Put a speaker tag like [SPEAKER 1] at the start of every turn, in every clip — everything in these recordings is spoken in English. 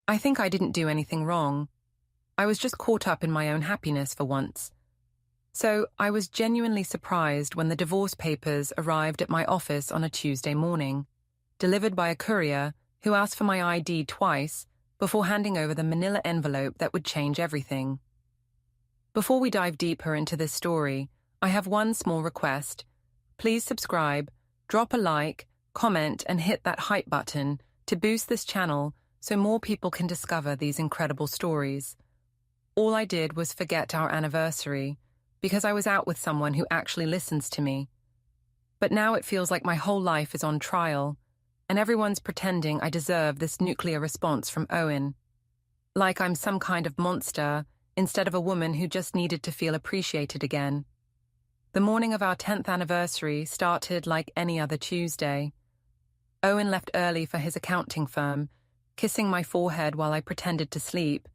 [SPEAKER 1] I think I didn't do anything wrong. I was just caught up in my own happiness for once. So I was genuinely surprised when the divorce papers arrived at my office on a Tuesday morning, delivered by a courier who asked for my ID twice before handing over the manila envelope that would change everything. Before we dive deeper into this story, I have one small request. Please subscribe, drop a like, comment, and hit that hype button to boost this channel so more people can discover these incredible stories. All I did was forget our anniversary because I was out with someone who actually listens to me. But now it feels like my whole life is on trial, and everyone's pretending I deserve this nuclear response from Owen. Like I'm some kind of monster instead of a woman who just needed to feel appreciated again. The morning of our 10th anniversary started like any other Tuesday. Owen left early for his accounting firm, kissing my forehead while I pretended to sleep.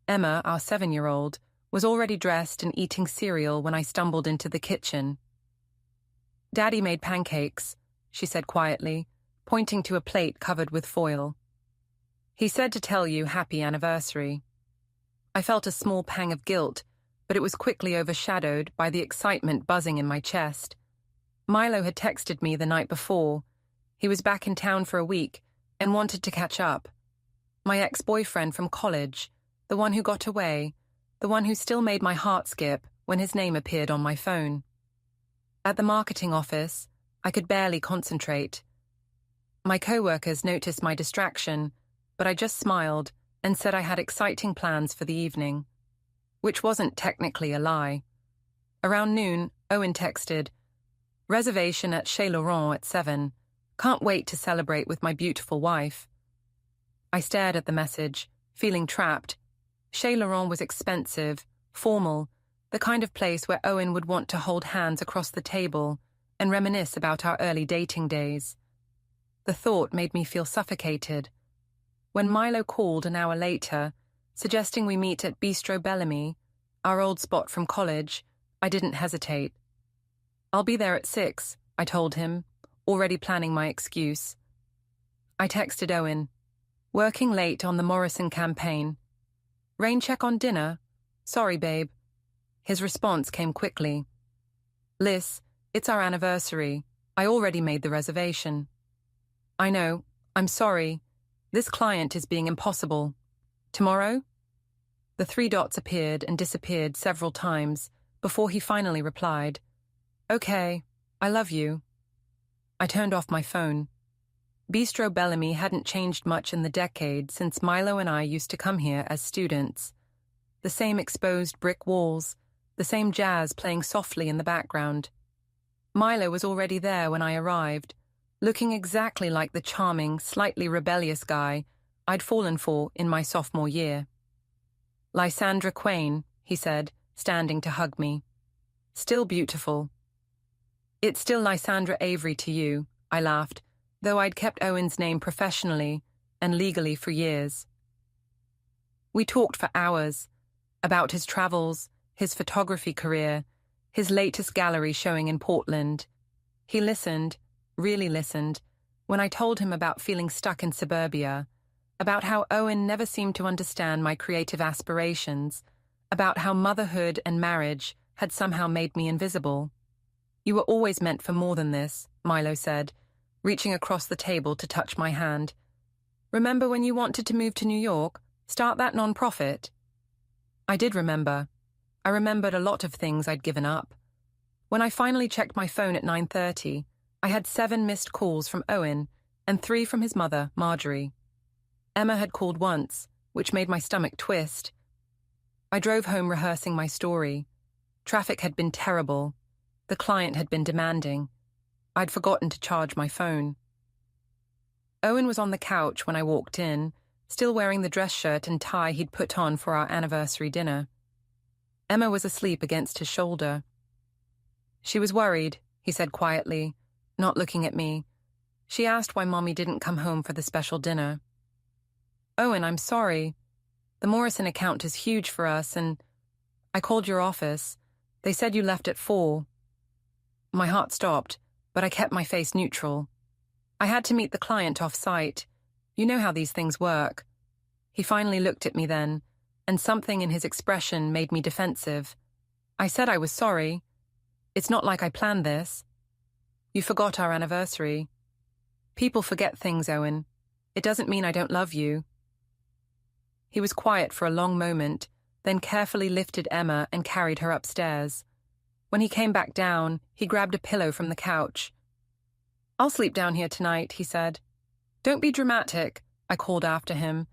[SPEAKER 1] Emma, our 7-year-old, was already dressed and eating cereal when I stumbled into the kitchen. "Daddy made pancakes," she said quietly, pointing to a plate covered with foil. "He said to tell you happy anniversary." I felt a small pang of guilt, but it was quickly overshadowed by the excitement buzzing in my chest. Milo had texted me the night before. He was back in town for a week and wanted to catch up. My ex-boyfriend from college, the one who got away, the one who still made my heart skip when his name appeared on my phone. At the marketing office, I could barely concentrate. My co-workers noticed my distraction, but I just smiled and said I had exciting plans for the evening, which wasn't technically a lie. Around noon, Owen texted, "Reservation at Chez Laurent at 7. Can't wait to celebrate with my beautiful wife." I stared at the message, feeling trapped. Chez Laurent was expensive, formal, the kind of place where Owen would want to hold hands across the table and reminisce about our early dating days. The thought made me feel suffocated. When Milo called an hour later, suggesting we meet at Bistro Bellamy, our old spot from college, I didn't hesitate. "I'll be there at 6, I told him, already planning my excuse. I texted Owen, "Working late on the Morrison campaign. Rain check on dinner? Sorry, babe." His response came quickly. "Liz, it's our anniversary. I already made the reservation." "I know. I'm sorry. This client is being impossible. Tomorrow?" The 3 dots appeared and disappeared several times before he finally replied, "Okay, I love you." I turned off my phone. Bistro Bellamy hadn't changed much in the decade since Milo and I used to come here as students. The same exposed brick walls, the same jazz playing softly in the background. Milo was already there when I arrived, looking exactly like the charming, slightly rebellious guy I'd fallen for in my sophomore year. "Lysandra Quain," he said, standing to hug me. "Still beautiful." "It's still Lysandra Avery to you," I laughed, though I'd kept Owen's name professionally and legally for years. We talked for hours about his travels, his photography career, his latest gallery showing in Portland. He listened, really listened, when I told him about feeling stuck in suburbia, about how Owen never seemed to understand my creative aspirations, about how motherhood and marriage had somehow made me invisible. "You were always meant for more than this," Milo said, reaching across the table to touch my hand. "Remember when you wanted to move to New York, start that nonprofit?" I did remember. I remembered a lot of things I'd given up. When I finally checked my phone at 9:30, I had 7 missed calls from Owen and 3 from his mother, Marjorie. Emma had called once, which made my stomach twist. I drove home rehearsing my story. Traffic had been terrible. The client had been demanding. I'd forgotten to charge my phone. Owen was on the couch when I walked in, still wearing the dress shirt and tie he'd put on for our anniversary dinner. Emma was asleep against his shoulder. "She was worried," he said quietly, not looking at me. "She asked why Mommy didn't come home for the special dinner." "Owen, I'm sorry. The Morrison account is huge for us, and I called your office. They said you left at 4. My heart stopped, but I kept my face neutral. I had to meet the client off-site. You know how these things work. He finally looked at me then, and something in his expression made me defensive. I said I was sorry. It's not like I planned this. You forgot our anniversary. People forget things, Owen. It doesn't mean I don't love you. He was quiet for a long moment, then carefully lifted Emma and carried her upstairs. When he came back down, he grabbed a pillow from the couch. I'll sleep down here tonight, he said. Don't be dramatic, I called after him,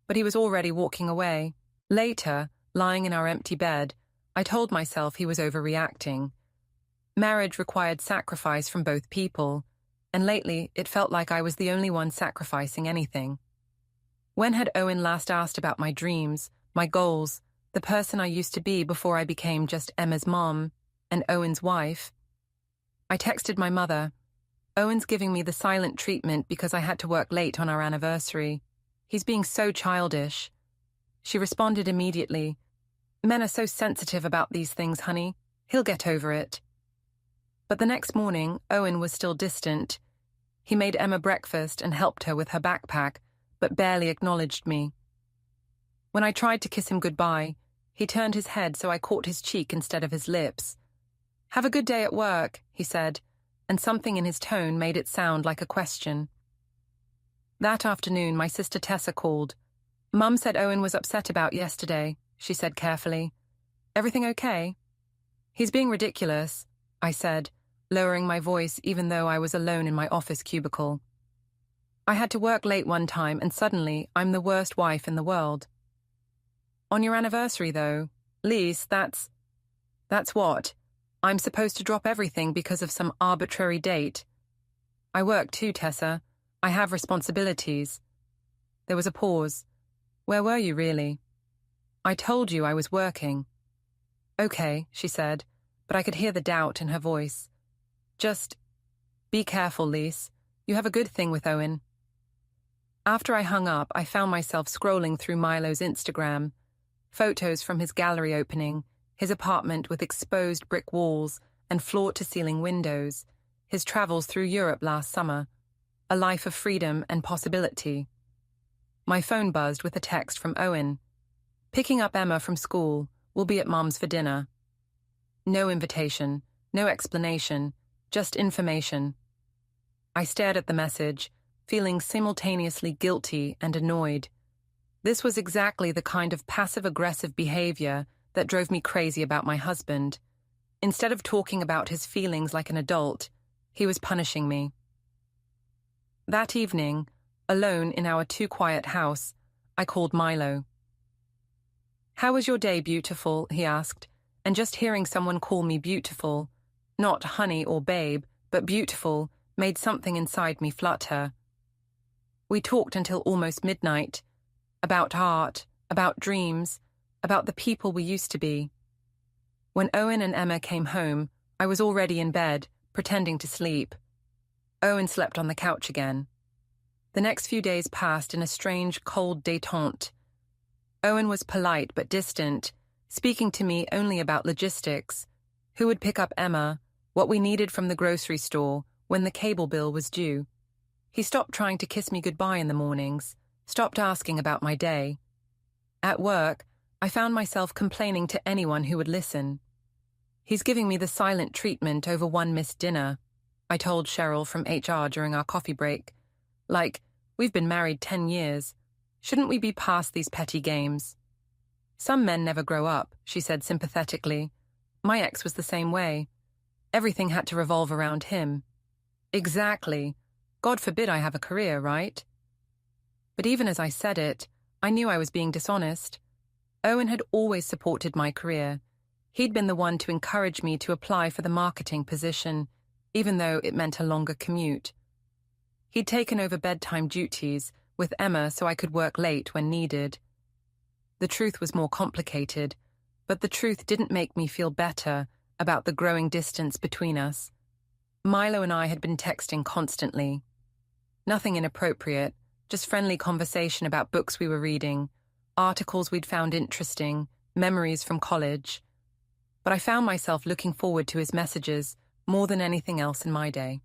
[SPEAKER 1] but he was already walking away. Later, lying in our empty bed, I told myself he was overreacting. Marriage required sacrifice from both people, and lately it felt like I was the only one sacrificing anything. When had Owen last asked about my dreams, my goals, the person I used to be before I became just Emma's mom and Owen's wife? I texted my mother. Owen's giving me the silent treatment because I had to work late on our anniversary. He's being so childish. She responded immediately. Men are so sensitive about these things, honey. He'll get over it. But the next morning, Owen was still distant. He made Emma breakfast and helped her with her backpack, but barely acknowledged me. When I tried to kiss him goodbye, he turned his head so I caught his cheek instead of his lips. Have a good day at work, he said, and something in his tone made it sound like a question. That afternoon, my sister Tessa called. Mum said Owen was upset about yesterday, she said carefully. Everything okay? He's being ridiculous, I said, lowering my voice even though I was alone in my office cubicle. I had to work late one time and suddenly I'm the worst wife in the world. On your anniversary, though, Lise, that's what? I'm supposed to drop everything because of some arbitrary date. I work too, Tessa. I have responsibilities. There was a pause. Where were you, really? I told you I was working. Okay, she said, but I could hear the doubt in her voice. Just be careful, Lise. You have a good thing with Owen. After I hung up, I found myself scrolling through Milo's Instagram. Photos from his gallery opening, his apartment with exposed brick walls and floor-to-ceiling windows, his travels through Europe last summer, a life of freedom and possibility. My phone buzzed with a text from Owen. Picking up Emma from school, we'll be at Mom's for dinner. No invitation, no explanation, just information. I stared at the message, feeling simultaneously guilty and annoyed. This was exactly the kind of passive-aggressive behavior that drove me crazy about my husband. Instead of talking about his feelings like an adult, he was punishing me. That evening, alone in our too-quiet house, I called Milo. How was your day, beautiful? He asked, and just hearing someone call me beautiful, not honey or babe, but beautiful, made something inside me flutter. We talked until almost midnight, about art, about dreams, about the people we used to be. When Owen and Emma came home, I was already in bed, pretending to sleep. Owen slept on the couch again. The next few days passed in a strange, cold détente. Owen was polite but distant, speaking to me only about logistics, who would pick up Emma, what we needed from the grocery store, when the cable bill was due. He stopped trying to kiss me goodbye in the mornings, stopped asking about my day. At work, I found myself complaining to anyone who would listen. He's giving me the silent treatment over one missed dinner, I told Cheryl from HR during our coffee break. Like, we've been married 10 years. Shouldn't we be past these petty games? Some men never grow up, she said sympathetically. My ex was the same way. Everything had to revolve around him. Exactly. God forbid I have a career, right? But even as I said it, I knew I was being dishonest. Owen had always supported my career. He'd been the one to encourage me to apply for the marketing position, even though it meant a longer commute. He'd taken over bedtime duties with Emma so I could work late when needed. The truth was more complicated, but the truth didn't make me feel better about the growing distance between us. Milo and I had been texting constantly. Nothing inappropriate, just friendly conversation about books we were reading, articles we'd found interesting, memories from college. But I found myself looking forward to his messages more than anything else in my day.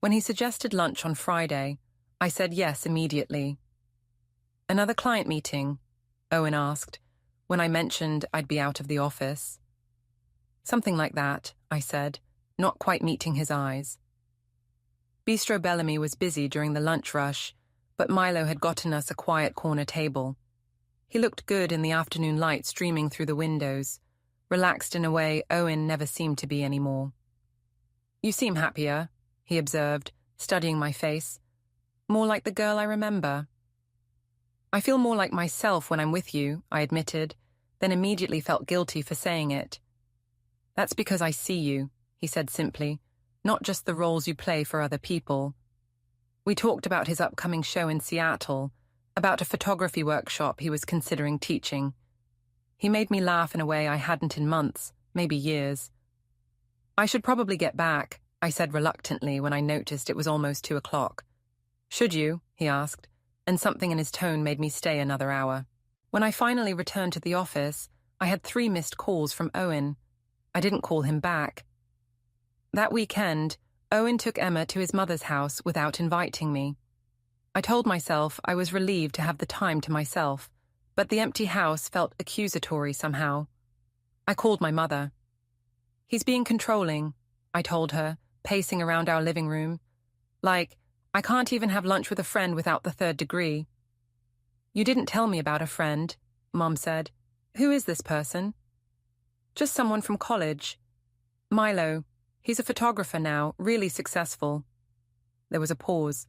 [SPEAKER 1] When he suggested lunch on Friday, I said yes immediately. Another client meeting? Owen asked, when I mentioned I'd be out of the office. Something like that, I said, not quite meeting his eyes. Bistro Bellamy was busy during the lunch rush, but Milo had gotten us a quiet corner table. He looked good in the afternoon light streaming through the windows, relaxed in a way Owen never seemed to be anymore. You seem happier, he observed, studying my face. More like the girl I remember. I feel more like myself when I'm with you, I admitted, then immediately felt guilty for saying it. That's because I see you, he said simply, not just the roles you play for other people. We talked about his upcoming show in Seattle, about a photography workshop he was considering teaching. He made me laugh in a way I hadn't in months, maybe years. I should probably get back, I said reluctantly when I noticed it was almost 2:00. Should you? He asked, and something in his tone made me stay another hour. When I finally returned to the office, I had 3 missed calls from Owen. I didn't call him back. That weekend, Owen took Emma to his mother's house without inviting me. I told myself I was relieved to have the time to myself, but the empty house felt accusatory somehow. I called my mother. He's being controlling, I told her, pacing around our living room. Like, I can't even have lunch with a friend without the 3rd degree. You didn't tell me about a friend, Mom said. Who is this person? Just someone from college. Milo. He's a photographer now, really successful. There was a pause.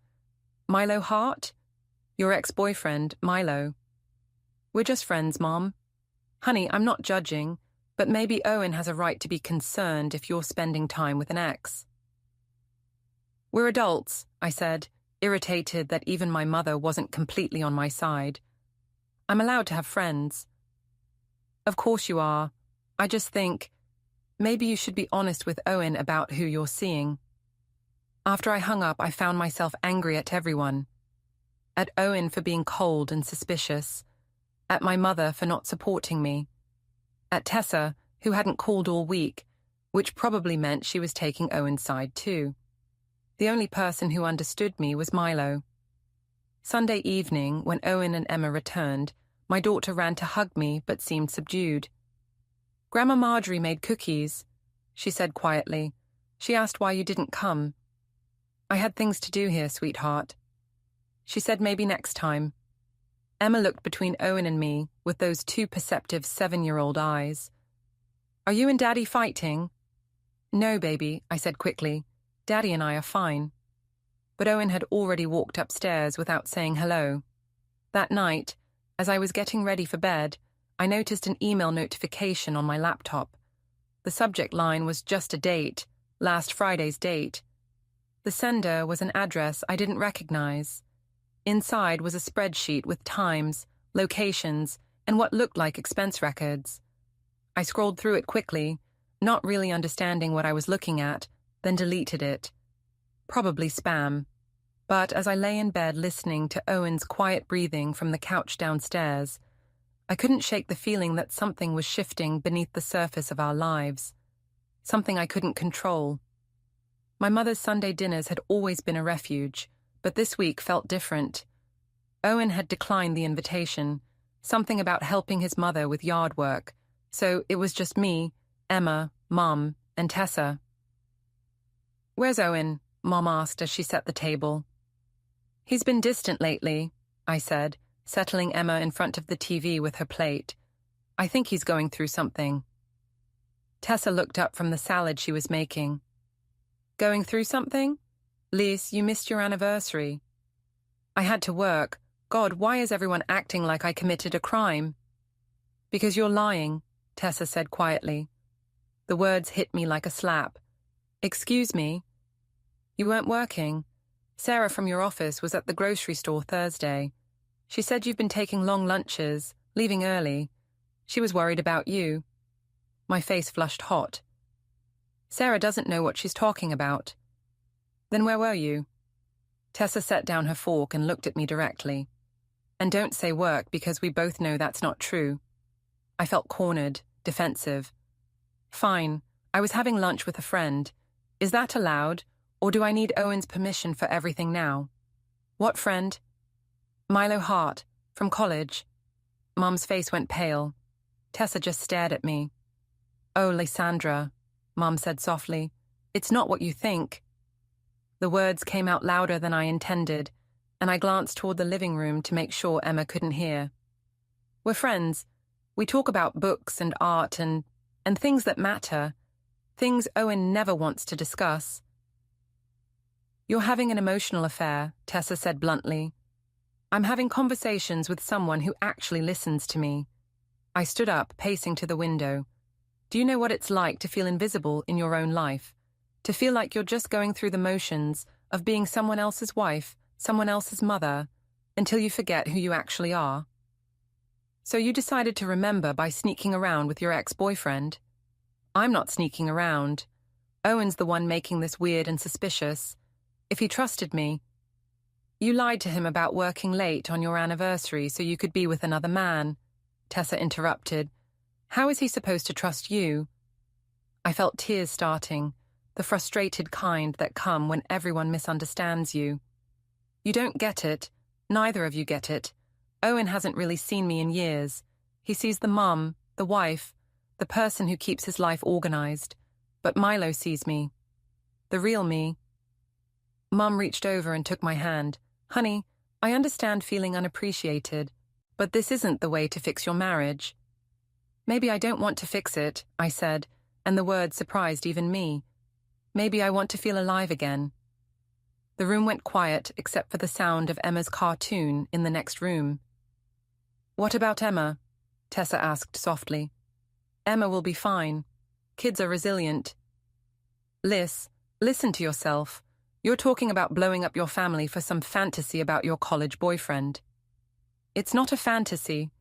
[SPEAKER 1] Milo Hart? Your ex-boyfriend, Milo. We're just friends, Mom. Honey, I'm not judging, but maybe Owen has a right to be concerned if you're spending time with an ex. We're adults, I said, irritated that even my mother wasn't completely on my side. I'm allowed to have friends. Of course you are. I just think, maybe you should be honest with Owen about who you're seeing. After I hung up, I found myself angry at everyone. At Owen for being cold and suspicious. At my mother for not supporting me. At Tessa, who hadn't called all week, which probably meant she was taking Owen's side too. The only person who understood me was Milo. Sunday evening, when Owen and Emma returned, my daughter ran to hug me but seemed subdued. Grandma Marjorie made cookies, she said quietly. She asked why you didn't come. I had things to do here, sweetheart. She said maybe next time. Emma looked between Owen and me with those 2 perceptive 7-year-old eyes. Are you and Daddy fighting? No, baby, I said quickly. Daddy and I are fine. But Owen had already walked upstairs without saying hello. That night, as I was getting ready for bed, I noticed an email notification on my laptop. The subject line was just a date, last Friday's date. The sender was an address I didn't recognize. Inside was a spreadsheet with times, locations, and what looked like expense records. I scrolled through it quickly, not really understanding what I was looking at, then deleted it. Probably spam. But as I lay in bed listening to Owen's quiet breathing from the couch downstairs, I couldn't shake the feeling that something was shifting beneath the surface of our lives. Something I couldn't control. My mother's Sunday dinners had always been a refuge, but this week felt different. Owen had declined the invitation, something about helping his mother with yard work, so it was just me, Emma, Mom, and Tessa. Where's Owen? Mom asked as she set the table. He's been distant lately, I said, settling Emma in front of the TV with her plate. I think he's going through something. Tessa looked up from the salad she was making. Going through something? Lise, you missed your anniversary. I had to work. God, why is everyone acting like I committed a crime? Because you're lying, Tessa said quietly. The words hit me like a slap. Excuse me? You weren't working. Sarah from your office was at the grocery store Thursday. She said you've been taking long lunches, leaving early. She was worried about you. My face flushed hot. Sarah doesn't know what she's talking about. Then where were you? Tessa set down her fork and looked at me directly. And don't say work because we both know that's not true. I felt cornered, defensive. Fine, I was having lunch with a friend. Is that allowed, or do I need Owen's permission for everything now? What friend? Milo Hart, From college. Mum's face went pale. Tessa just stared at me. Oh, Lysandra, Mum said softly. It's not what you think. The words came out louder than I intended, and I glanced toward the living room to make sure Emma couldn't hear. We're friends. We talk about books and art and things that matter, things Owen never wants to discuss. You're having an emotional affair, Tessa said bluntly. I'm having conversations with someone who actually listens to me. I stood up, pacing to the window. Do you know what it's like to feel invisible in your own life? To feel like you're just going through the motions of being someone else's wife, someone else's mother, until you forget who you actually are? So you decided to remember by sneaking around with your ex-boyfriend? I'm not sneaking around. Owen's the one making this weird and suspicious. If he trusted me... You lied to him about working late on your anniversary so you could be with another man, Tessa interrupted. How is he supposed to trust you? I felt tears starting, the frustrated kind that come when everyone misunderstands you. You don't get it. Neither of you get it. Owen hasn't really seen me in years. He sees the mum, the wife, the person who keeps his life organized. But Milo sees me. The real me. Mum reached over and took my hand. Honey, I understand feeling unappreciated, but this isn't the way to fix your marriage. Maybe I don't want to fix it, I said, and the word surprised even me. Maybe I want to feel alive again. The room went quiet except for the sound of Emma's cartoon in the next room. What about Emma? Tessa asked softly. Emma will be fine. Kids are resilient. Liz, listen to yourself. You're talking about blowing up your family for some fantasy about your college boyfriend. It's not a fantasy.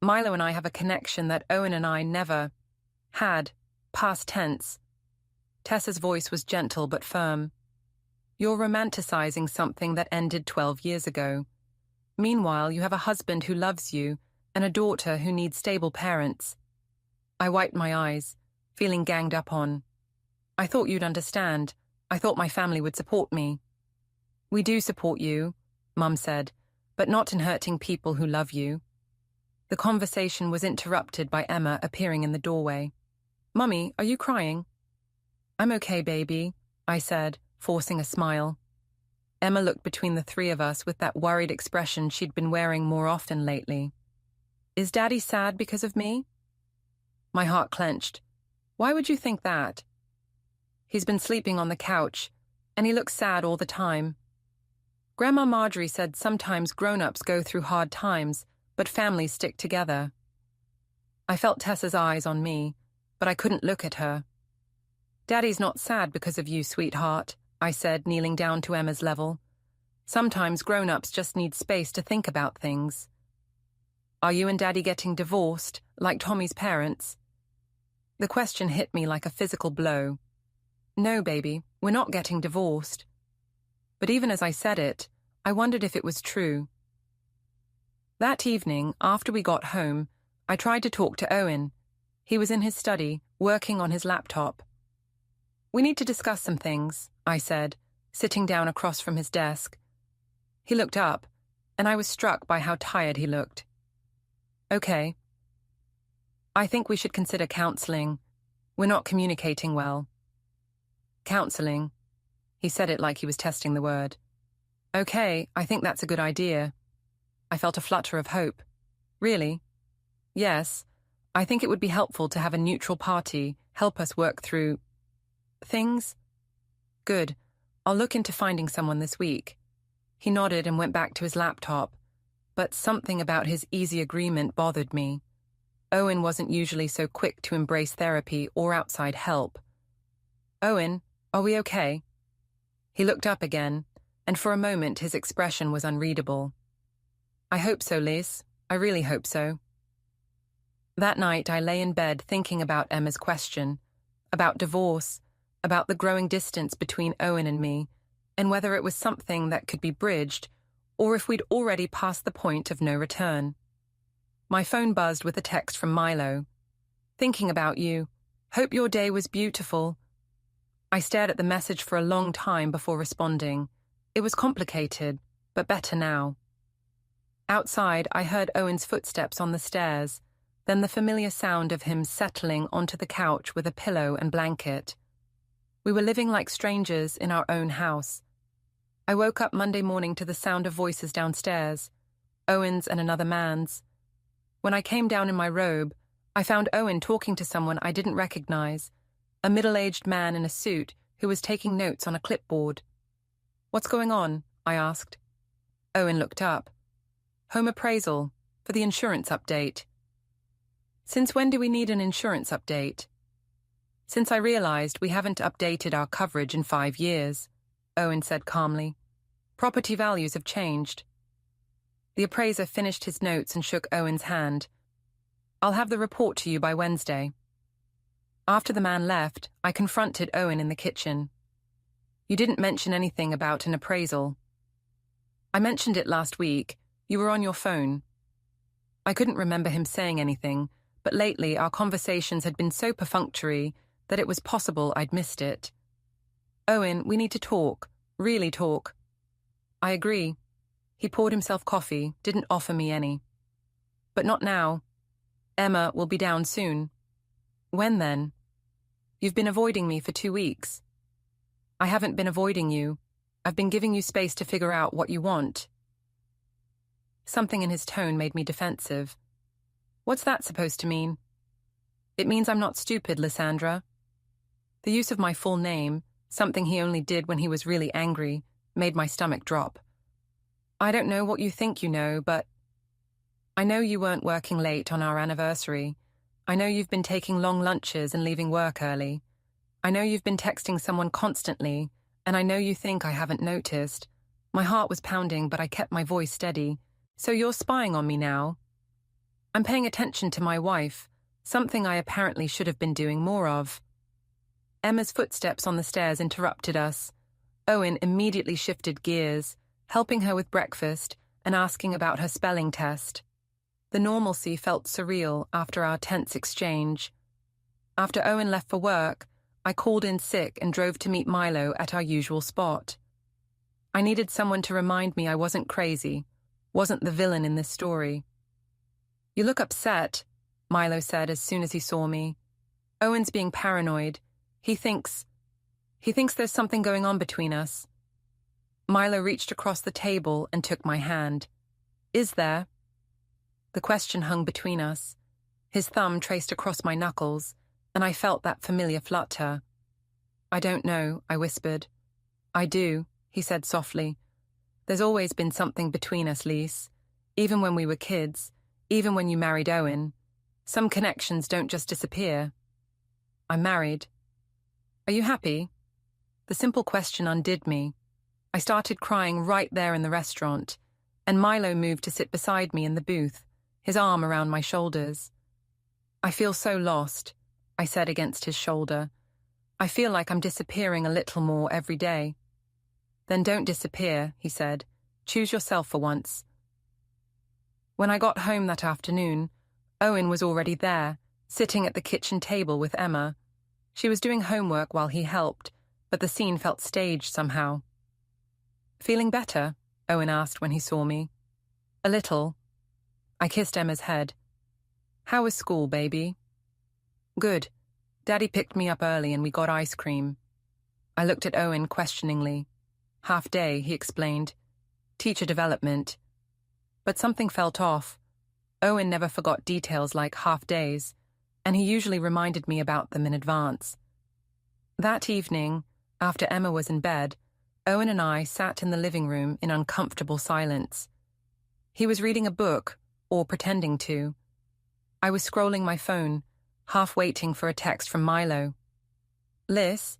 [SPEAKER 1] Milo and I have a connection that Owen and I never had, past tense. Tessa's voice was gentle but firm. You're romanticizing something that ended 12 years ago. Meanwhile, you have a husband who loves you and a daughter who needs stable parents. I wiped my eyes, feeling ganged up on. I thought you'd understand. I thought my family would support me. We do support you, Mum said, but not in hurting people who love you. The conversation was interrupted by Emma appearing in the doorway. Mummy, are you crying? I'm okay, baby, I said, forcing a smile. Emma looked between the three of us with that worried expression she'd been wearing more often lately. Is Daddy sad because of me? My heart clenched. Why would you think that? He's been sleeping on the couch, and he looks sad all the time. Grandma Marjorie said sometimes grown-ups go through hard times, but families stick together. I felt Tessa's eyes on me, but I couldn't look at her. Daddy's not sad because of you, sweetheart, I said, kneeling down to Emma's level. Sometimes grown-ups just need space to think about things. Are you and Daddy getting divorced, like Tommy's parents? The question hit me like a physical blow. No, baby, we're not getting divorced. But even as I said it, I wondered if it was true. That evening, after we got home, I tried to talk to Owen. He was in his study, working on his laptop. We need to discuss some things, I said, sitting down across from his desk. He looked up, and I was struck by how tired he looked. Okay. I think we should consider counseling. We're not communicating well. Counseling. He said it like he was testing the word. Okay, I think that's a good idea. I felt a flutter of hope. Really? Yes. I think it would be helpful to have a neutral party help us work through things. Good. I'll look into finding someone this week. He nodded and went back to his laptop, but something about his easy agreement bothered me. Owen wasn't usually so quick to embrace therapy or outside help. Owen, are we okay? He looked up again, and for a moment his expression was unreadable. I hope so, Liz. I really hope so. That night I lay in bed thinking about Emma's question, about divorce, about the growing distance between Owen and me, and whether it was something that could be bridged, or if we'd already passed the point of no return. My phone buzzed with a text from Milo. Thinking about you. Hope your day was beautiful. I stared at the message for a long time before responding. It was complicated, but better now. Outside, I heard Owen's footsteps on the stairs, then the familiar sound of him settling onto the couch with a pillow and blanket. We were living like strangers in our own house. I woke up Monday morning to the sound of voices downstairs, Owen's and another man's. When I came down in my robe, I found Owen talking to someone I didn't recognize, a middle-aged man in a suit who was taking notes on a clipboard. "What's going on?" I asked. Owen looked up. "Home appraisal, for the insurance update." "Since when do we need an insurance update?" "Since I realized we haven't updated our coverage in 5 years," Owen said calmly. "Property values have changed." The appraiser finished his notes and shook Owen's hand. "I'll have the report to you by Wednesday." After the man left, I confronted Owen in the kitchen. "You didn't mention anything about an appraisal." "I mentioned it last week. You were on your phone." I couldn't remember him saying anything, but lately our conversations had been so perfunctory that it was possible I'd missed it. "Owen, we need to talk, really talk." "I agree." He poured himself coffee, didn't offer me any. "But not now. Emma will be down soon." "When then?" "You've been avoiding me for 2 weeks." "I haven't been avoiding you. I've been giving you space to figure out what you want." Something in his tone made me defensive. "What's that supposed to mean?" "It means I'm not stupid, Lysandra." The use of my full name, something he only did when he was really angry, made my stomach drop. "I don't know what you think you know, but I know you weren't working late on our anniversary. I know you've been taking long lunches and leaving work early. I know you've been texting someone constantly, and I know you think I haven't noticed. My heart was pounding, but I kept my voice steady. So you're spying on me now?" "I'm paying attention to my wife, something I apparently should have been doing more of." Emma's footsteps on the stairs interrupted us. Owen immediately shifted gears, helping her with breakfast and asking about her spelling test. The normalcy felt surreal after our tense exchange. After Owen left for work, I called in sick and drove to meet Milo at our usual spot. I needed someone to remind me I wasn't crazy, wasn't the villain in this story. "You look upset," Milo said as soon as he saw me. "Owen's being paranoid. He thinks there's something going on between us." Milo reached across the table and took my hand. "Is there?" The question hung between us. His thumb traced across my knuckles, and I felt that familiar flutter. "I don't know," I whispered. "I do," he said softly. "There's always been something between us, Lise. Even when we were kids, even when you married Owen. Some connections don't just disappear." "I'm married." "Are you happy?" The simple question undid me. I started crying right there in the restaurant, and Milo moved to sit beside me in the booth, his arm around my shoulders. "I feel so lost," I said against his shoulder. "I feel like I'm disappearing a little more every day." "Then don't disappear," he said. "Choose yourself for once." When I got home that afternoon, Owen was already there, sitting at the kitchen table with Emma. She was doing homework while he helped, but the scene felt staged somehow. "Feeling better?" Owen asked when he saw me. "A little." I kissed Emma's head. "How was school, baby?" "Good. Daddy picked me up early and we got ice cream." I looked at Owen questioningly. "Half day," he explained. "Teacher development." But something felt off. Owen never forgot details like half days, and he usually reminded me about them in advance. That evening, after Emma was in bed, Owen and I sat in the living room in uncomfortable silence. He was reading a book, or pretending to. I was scrolling my phone, half waiting for a text from Milo. "Liz,"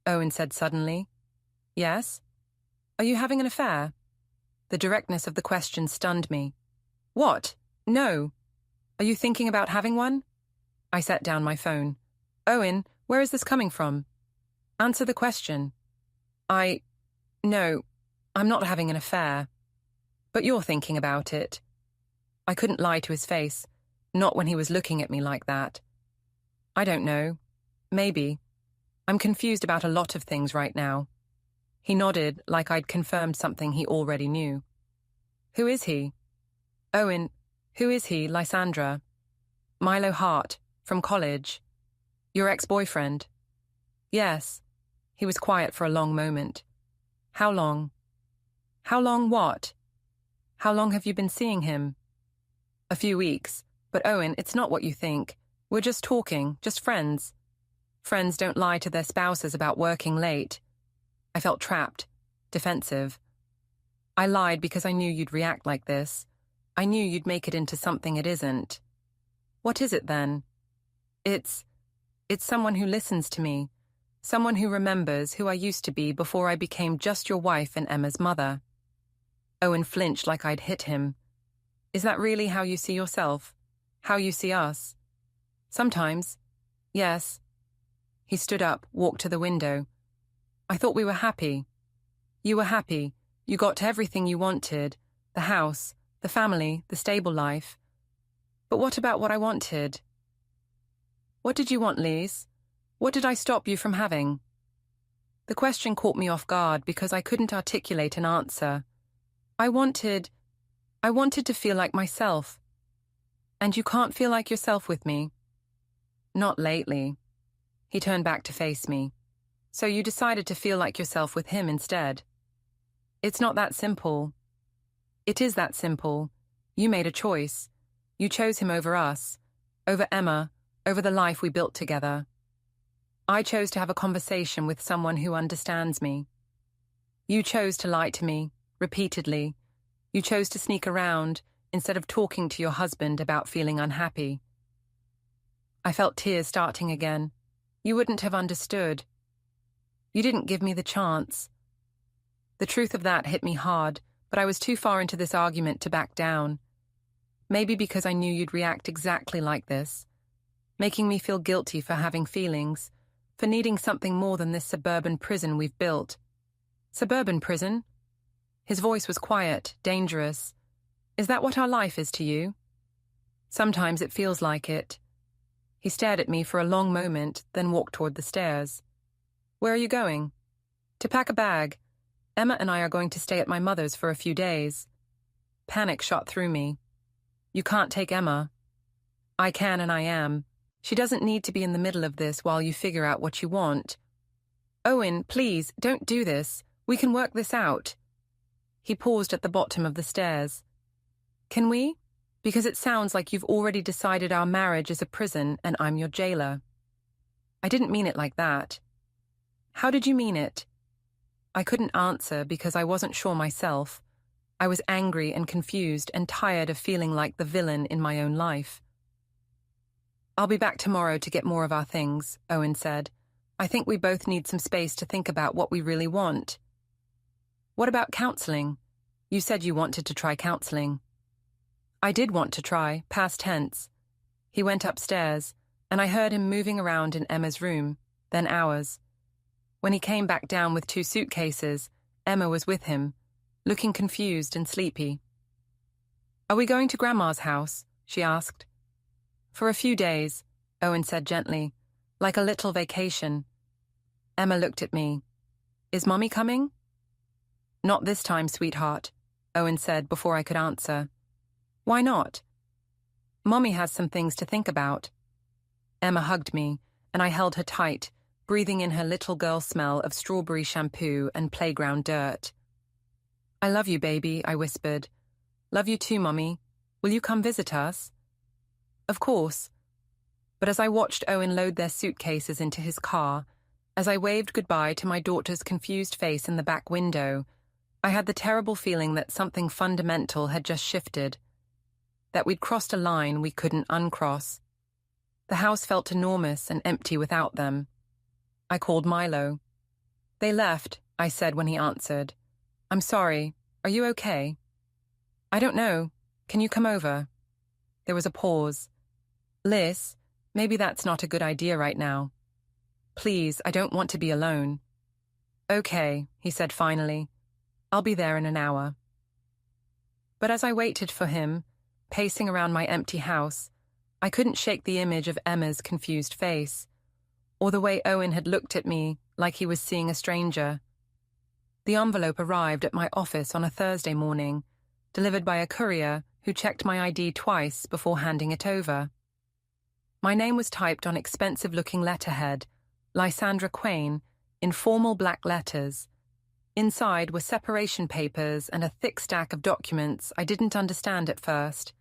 [SPEAKER 1] Owen said suddenly. "Yes?" "Are you having an affair?" The directness of the question stunned me. "What? No. Are you thinking about having one?" I set down my phone. "Owen, where is this coming from?" "Answer the question." No, I'm not having an affair." "But you're thinking about it." I couldn't lie to his face, not when he was looking at me like that. "I don't know. Maybe. I'm confused about a lot of things right now." He nodded like I'd confirmed something he already knew. "Who is he?" Owen, who is he, Lysandra? Milo Hart, from college. Your ex-boyfriend? Yes. He was quiet for a long moment. How long? How long what? How long have you been seeing him? A few weeks. But Owen, it's not what you think. We're just talking, just friends. Friends don't lie to their spouses about working late. I felt trapped, defensive. I lied because I knew you'd react like this. I knew you'd make it into something it isn't. What is it then? It's someone who listens to me. Someone who remembers who I used to be before I became just your wife and Emma's mother. Owen flinched like I'd hit him. Is that really how you see yourself? How you see us? Sometimes. Yes. He stood up, walked to the window. I thought we were happy. You were happy. You got everything you wanted. The house, the family, the stable life. But what about what I wanted? What did you want, Lise? What did I stop you from having? The question caught me off guard because I couldn't articulate an answer. I wanted to feel like myself. And you can't feel like yourself with me. Not lately. He turned back to face me. So you decided to feel like yourself with him instead. It's not that simple. It is that simple. You made a choice. You chose him over us, over Emma, over the life we built together. I chose to have a conversation with someone who understands me. You chose to lie to me, repeatedly. You chose to sneak around instead of talking to your husband about feeling unhappy. I felt tears starting again. You wouldn't have understood. You didn't give me the chance. The truth of that hit me hard, but I was too far into this argument to back down. Maybe because I knew you'd react exactly like this, making me feel guilty for having feelings, for needing something more than this suburban prison we've built. Suburban prison? His voice was quiet, dangerous. Is that what our life is to you? Sometimes it feels like it. He stared at me for a long moment, then walked toward the stairs. Where are you going? To pack a bag. Emma and I are going to stay at my mother's for a few days. Panic shot through me. You can't take Emma. I can and I am. She doesn't need to be in the middle of this while you figure out what you want. Owen, please, don't do this. We can work this out. He paused at the bottom of the stairs. Can we? Because it sounds like you've already decided our marriage is a prison and I'm your jailer. I didn't mean it like that. How did you mean it? I couldn't answer because I wasn't sure myself. I was angry and confused and tired of feeling like the villain in my own life. I'll be back tomorrow to get more of our things, Owen said. I think we both need some space to think about what we really want. What about counseling? You said you wanted to try counseling. I did want to try, past tense. He went upstairs, and I heard him moving around in Emma's room, then ours. When he came back down with 2 suitcases, Emma was with him, looking confused and sleepy. Are we going to Grandma's house? She asked. For a few days, Owen said gently, like a little vacation. Emma looked at me. Is Mummy coming? Not this time, sweetheart, Owen said before I could answer. Why not? Mummy has some things to think about. Emma hugged me, and I held her tight, breathing in her little girl smell of strawberry shampoo and playground dirt. I love you, baby, I whispered. Love you too, Mummy. Will you come visit us? Of course. But as I watched Owen load their suitcases into his car, as I waved goodbye to my daughter's confused face in the back window, I had the terrible feeling that something fundamental had just shifted, that we'd crossed a line we couldn't uncross. The house felt enormous and empty without them. I called Milo. They left, I said when he answered. I'm sorry. Are you okay? I don't know. Can you come over? There was a pause. Liz, maybe that's not a good idea right now. Please, I don't want to be alone. Okay, he said finally. I'll be there in an hour. But as I waited for him, pacing around my empty house, I couldn't shake the image of Emma's confused face, or the way Owen had looked at me like he was seeing a stranger. The envelope arrived at my office on a Thursday morning, delivered by a courier who checked my ID twice before handing it over. My name was typed on expensive-looking letterhead, Lysandra Quain, in formal black letters. Inside were separation papers and a thick stack of documents I didn't understand at first.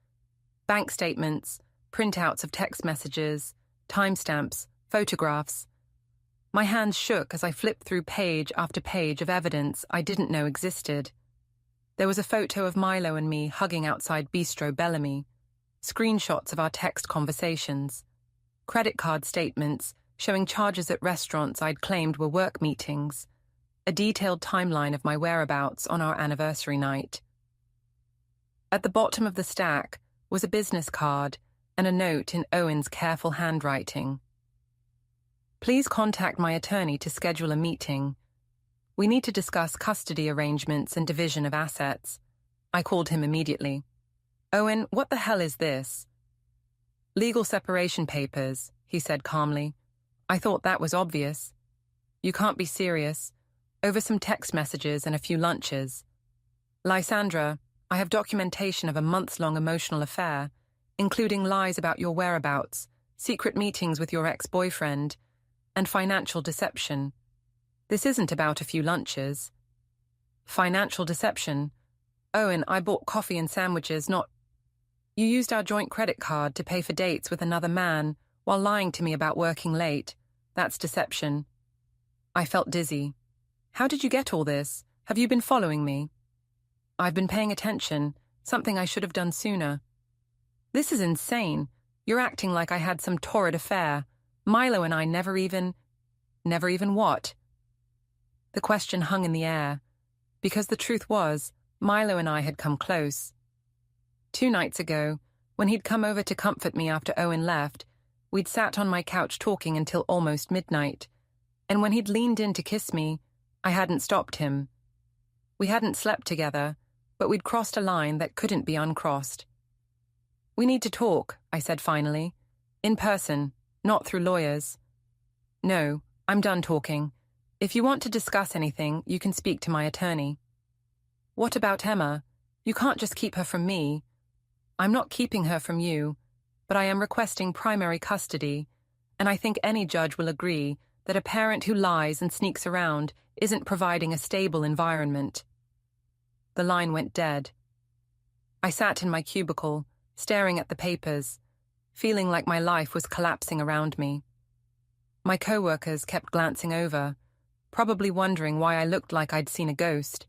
[SPEAKER 1] Bank statements, printouts of text messages, timestamps, photographs. My hands shook as I flipped through page after page of evidence I didn't know existed. There was a photo of Milo and me hugging outside Bistro Bellamy, screenshots of our text conversations, credit card statements showing charges at restaurants I'd claimed were work meetings, a detailed timeline of my whereabouts on our anniversary night. At the bottom of the stack was a business card and a note in Owen's careful handwriting. Please contact my attorney to schedule a meeting. We need to discuss custody arrangements and division of assets. I called him immediately. Owen, what the hell is this? Legal separation papers, he said calmly. I thought that was obvious. You can't be serious. Over some text messages and a few lunches. Lysandra, I have documentation of a months-long emotional affair, including lies about your whereabouts, secret meetings with your ex-boyfriend, and financial deception. This isn't about a few lunches. Financial deception? Owen, I bought coffee and sandwiches, not... You used our joint credit card to pay for dates with another man while lying to me about working late. That's deception. I felt dizzy. How did you get all this? Have you been following me? I've been paying attention, something I should have done sooner. This is insane. You're acting like I had some torrid affair. Milo and I never even what? The question hung in the air, because the truth was, Milo and I had come close. 2 nights ago, when he'd come over to comfort me after Owen left, we'd sat on my couch talking until almost midnight, and when he'd leaned in to kiss me, I hadn't stopped him. We hadn't slept together, but we'd crossed a line that couldn't be uncrossed. We need to talk, I said finally. In person, not through lawyers. No, I'm done talking. If you want to discuss anything, you can speak to my attorney. What about Emma? You can't just keep her from me. I'm not keeping her from you, but I am requesting primary custody, and I think any judge will agree that a parent who lies and sneaks around isn't providing a stable environment. The line went dead. I sat in my cubicle, staring at the papers, feeling like my life was collapsing around me. My co-workers kept glancing over, probably wondering why I looked like I'd seen a ghost.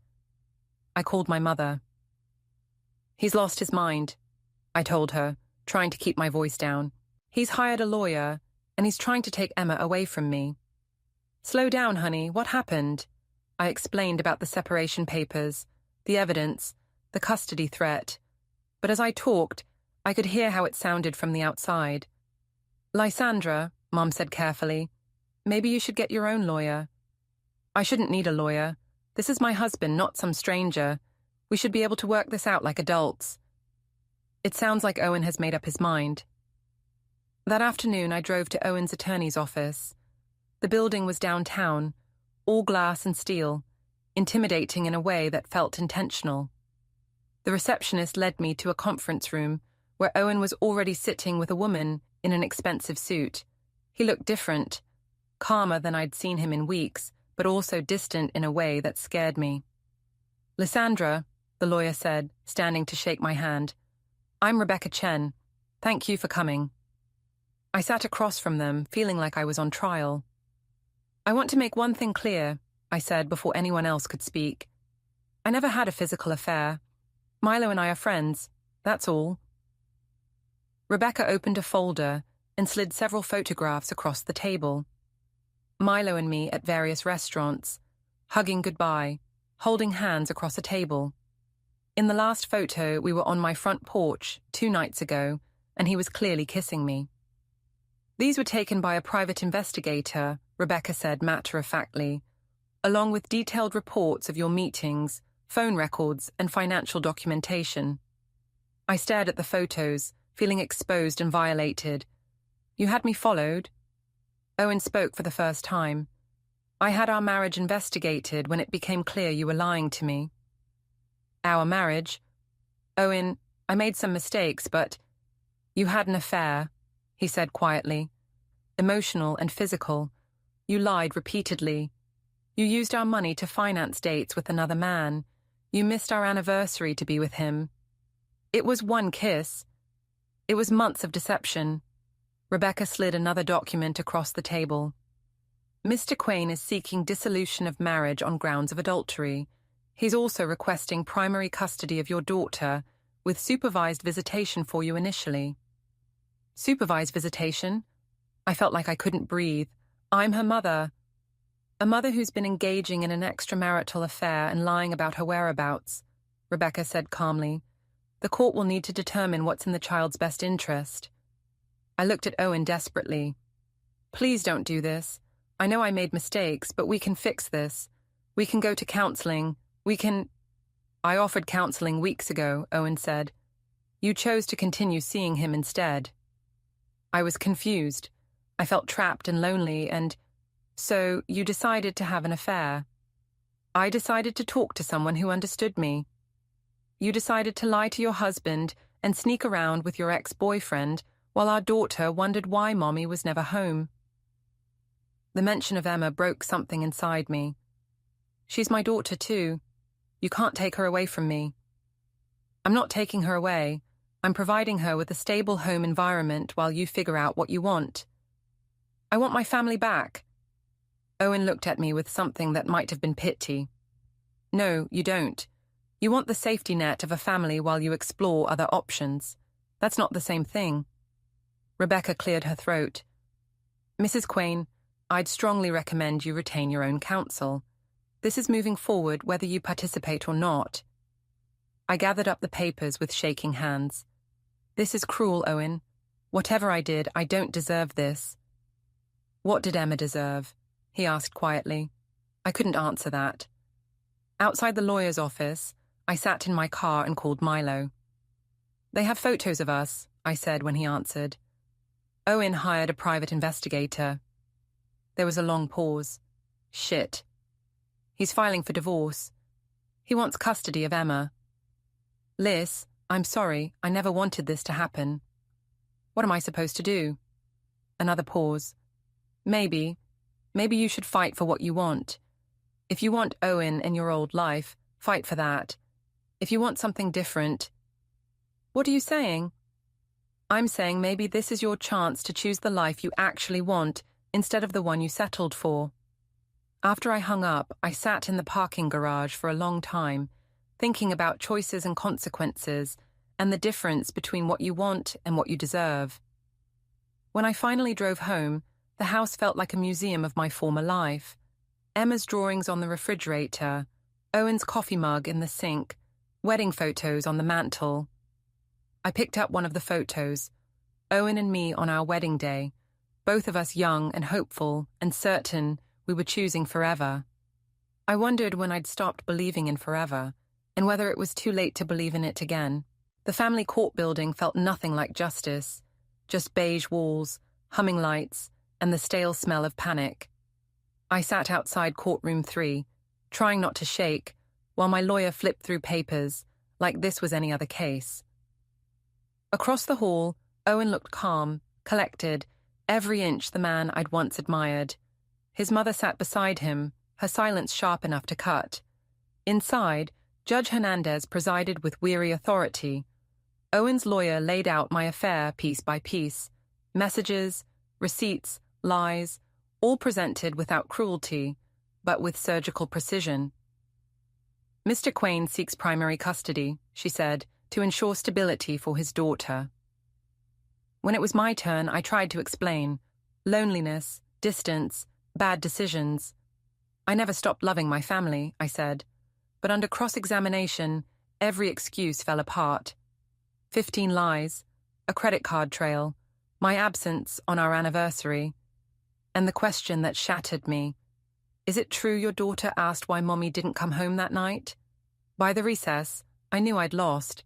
[SPEAKER 1] I called my mother. He's lost his mind, I told her, trying to keep my voice down. He's hired a lawyer, and he's trying to take Emma away from me. Slow down, honey, what happened? I explained about the separation papers, the evidence, the custody threat. But as I talked, I could hear how it sounded from the outside. Lysandra, Mom said carefully, maybe you should get your own lawyer. I shouldn't need a lawyer. This is my husband, not some stranger. We should be able to work this out like adults. It sounds like Owen has made up his mind. That afternoon, I drove to Owen's attorney's office. The building was downtown, all glass and steel, intimidating in a way that felt intentional. The receptionist led me to a conference room where Owen was already sitting with a woman in an expensive suit. He looked different, calmer than I'd seen him in weeks, but also distant in a way that scared me. Lysandra, the lawyer said, standing to shake my hand. I'm Rebecca Chen. Thank you for coming. I sat across from them, feeling like I was on trial. I want to make one thing clear, I said before anyone else could speak. I never had a physical affair. Milo and I are friends, that's all. Rebecca opened a folder and slid several photographs across the table. Milo and me at various restaurants, hugging goodbye, holding hands across a table. In the last photo, we were on my front porch 2 nights ago, and he was clearly kissing me. These were taken by a private investigator, Rebecca said matter-of-factly, along with detailed reports of your meetings, phone records, and financial documentation. I stared at the photos, feeling exposed and violated. You had me followed? Owen spoke for the first time. I had our marriage investigated when it became clear you were lying to me. Our marriage? Owen, I made some mistakes, but you had an affair, he said quietly. Emotional and physical. You lied repeatedly. You used our money to finance dates with another man. You missed our anniversary to be with him. It was one kiss. It was months of deception. Rebecca slid another document across the table. Mr. Quain is seeking dissolution of marriage on grounds of adultery. He's also requesting primary custody of your daughter, with supervised visitation for you initially. Supervised visitation? I felt like I couldn't breathe. I'm her mother. A mother who's been engaging in an extramarital affair and lying about her whereabouts, Rebecca said calmly. The court will need to determine what's in the child's best interest. I looked at Owen desperately. Please don't do this. I know I made mistakes, but we can fix this. We can go to counseling. I offered counseling weeks ago, Owen said. You chose to continue seeing him instead. I was confused. I felt trapped and lonely, and so you decided to have an affair. I decided to talk to someone who understood me. You decided to lie to your husband and sneak around with your ex-boyfriend while our daughter wondered why Mommy was never home. The mention of Emma broke something inside me. She's my daughter too. You can't take her away from me. I'm not taking her away. I'm providing her with a stable home environment while you figure out what you want. I want my family back. Owen looked at me with something that might have been pity. No, you don't. You want the safety net of a family while you explore other options. That's not the same thing. Rebecca cleared her throat. Mrs. Quain, I'd strongly recommend you retain your own counsel. This is moving forward whether you participate or not. I gathered up the papers with shaking hands. This is cruel, Owen. Whatever I did, I don't deserve this. What did Emma deserve? He asked quietly. I couldn't answer that. Outside the lawyer's office, I sat in my car and called Milo. They have photos of us, I said when he answered. Owen hired a private investigator. There was a long pause. Shit. He's filing for divorce. He wants custody of Emma. Liz, I'm sorry, I never wanted this to happen. What am I supposed to do? Another pause. Maybe you should fight for what you want. If you want Owen and your old life, fight for that. If you want something different... What are you saying? I'm saying maybe this is your chance to choose the life you actually want instead of the one you settled for. After I hung up, I sat in the parking garage for a long time, thinking about choices and consequences and the difference between what you want and what you deserve. When I finally drove home, the house felt like a museum of my former life. Emma's drawings on the refrigerator, Owen's coffee mug in the sink, wedding photos on the mantel. I picked up one of the photos, Owen and me on our wedding day, both of us young and hopeful and certain we were choosing forever. I wondered when I'd stopped believing in forever, and whether it was too late to believe in it again. The family court building felt nothing like justice, just beige walls, humming lights, and the stale smell of panic. I sat outside courtroom 3, trying not to shake, while my lawyer flipped through papers, like this was any other case. Across the hall, Owen looked calm, collected, every inch the man I'd once admired. His mother sat beside him, her silence sharp enough to cut. Inside, Judge Hernandez presided with weary authority. Owen's lawyer laid out my affair piece by piece. Messages, receipts, lies, all presented without cruelty, but with surgical precision. Mr. Quain seeks primary custody, she said, to ensure stability for his daughter. When it was my turn, I tried to explain. Loneliness, distance, bad decisions. I never stopped loving my family, I said, but under cross-examination, every excuse fell apart. 15 lies, a credit card trail, my absence on our anniversary, and the question that shattered me. Is it true your daughter asked why Mommy didn't come home that night? By the recess, I knew I'd lost.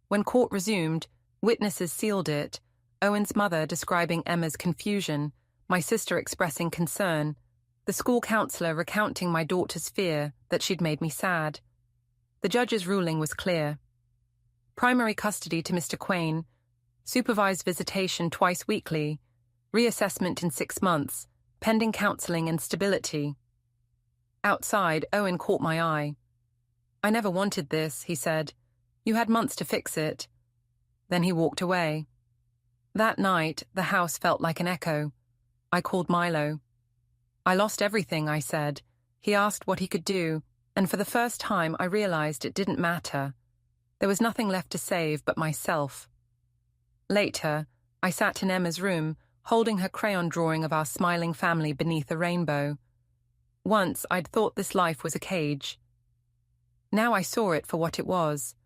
[SPEAKER 1] When court resumed, witnesses sealed it, Owen's mother describing Emma's confusion, my sister expressing concern, the school counselor recounting my daughter's fear that she'd made me sad. The judge's ruling was clear. Primary custody to Mr. Quain, supervised visitation twice weekly, reassessment in 6 months, pending counseling and stability. Outside, Owen caught my eye. "I never wanted this," he said. "You had months to fix it." Then he walked away. That night, the house felt like an echo. I called Milo. "I lost everything," I said. He asked what he could do, and for the first time I realized it didn't matter. There was nothing left to save but myself. Later, I sat in Emma's room, holding her crayon drawing of our smiling family beneath a rainbow. Once I'd thought this life was a cage. Now I saw it for what it was,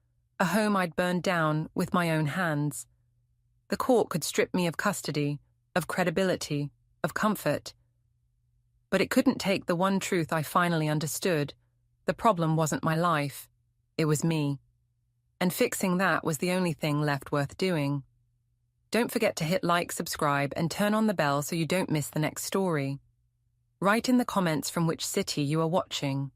[SPEAKER 1] a home I'd burned down with my own hands. The court could strip me of custody, of credibility, of comfort. But it couldn't take the one truth I finally understood. The problem wasn't my life. It was me. And fixing that was the only thing left worth doing. Don't forget to hit like, subscribe, and turn on the bell so you don't miss the next story. Write in the comments from which city you are watching.